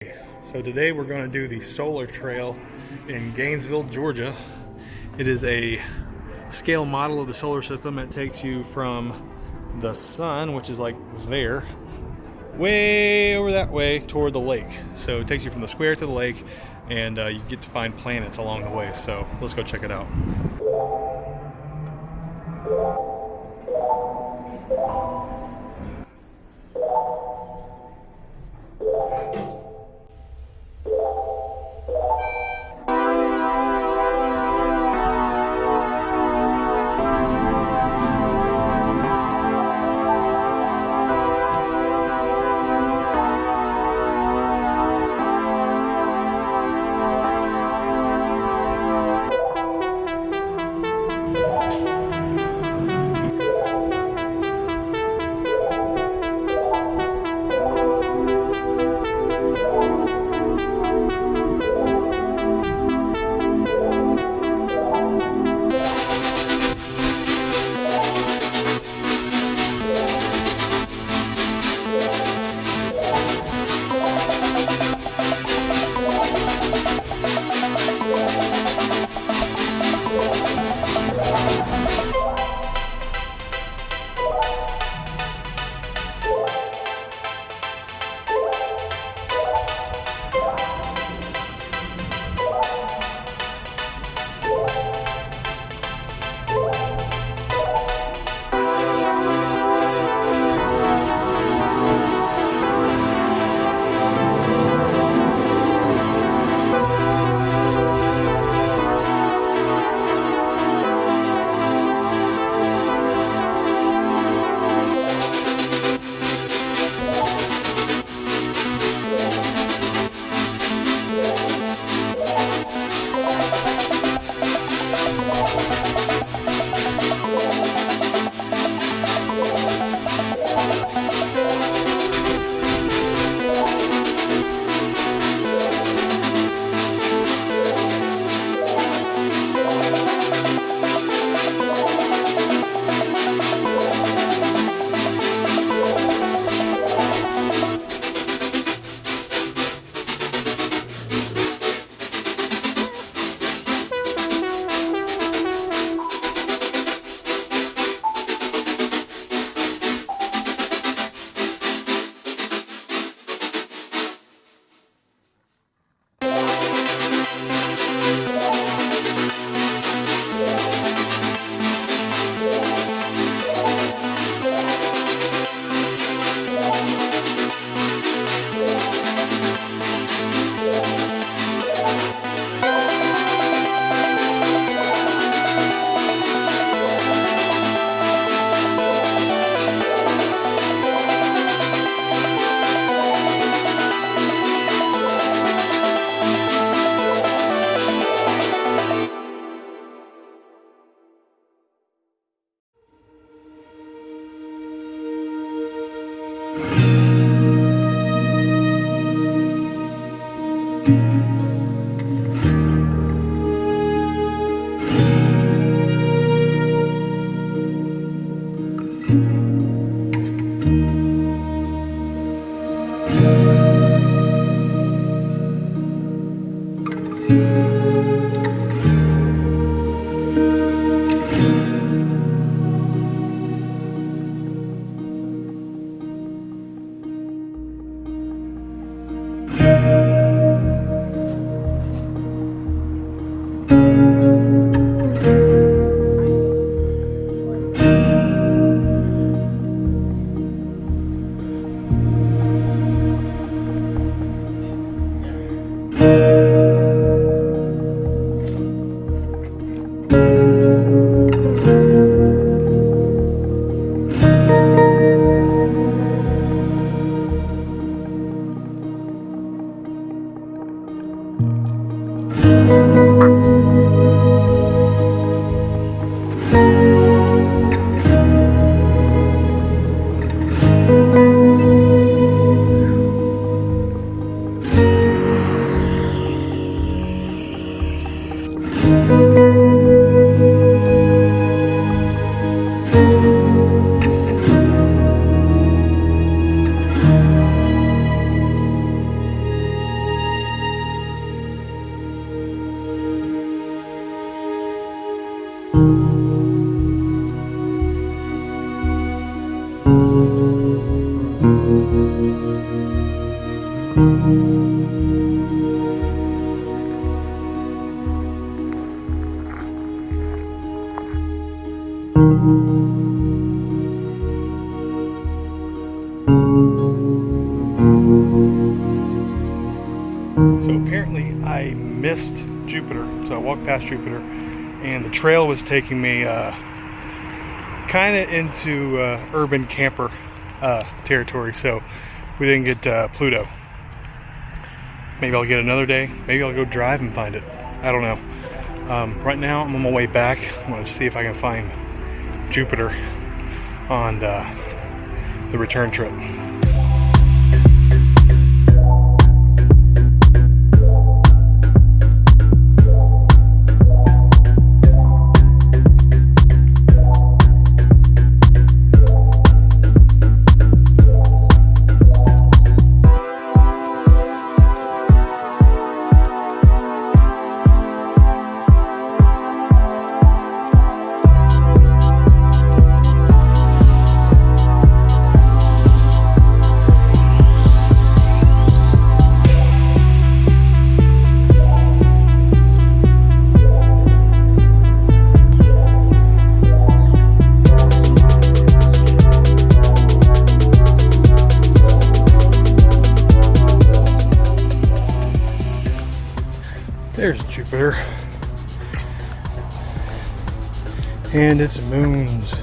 So today we're going to do the solar trail in Gainesville, Georgia. It is a scale model of the solar system. It takes you from the sun, which is like there, way over that way toward the lake. So it takes you from the square to the lake, and you get to find planets along the way. So let's go check it out. So apparently I missed Jupiter, so I walked past Jupiter, and the trail was taking me kind of into urban camper territory, so we didn't get Pluto. Maybe I'll get another day. Maybe I'll go drive and find it. I don't know. Right now I'm on my way back. I'm going to see if I can find Jupiter on the return trip. There's Jupiter and its moons.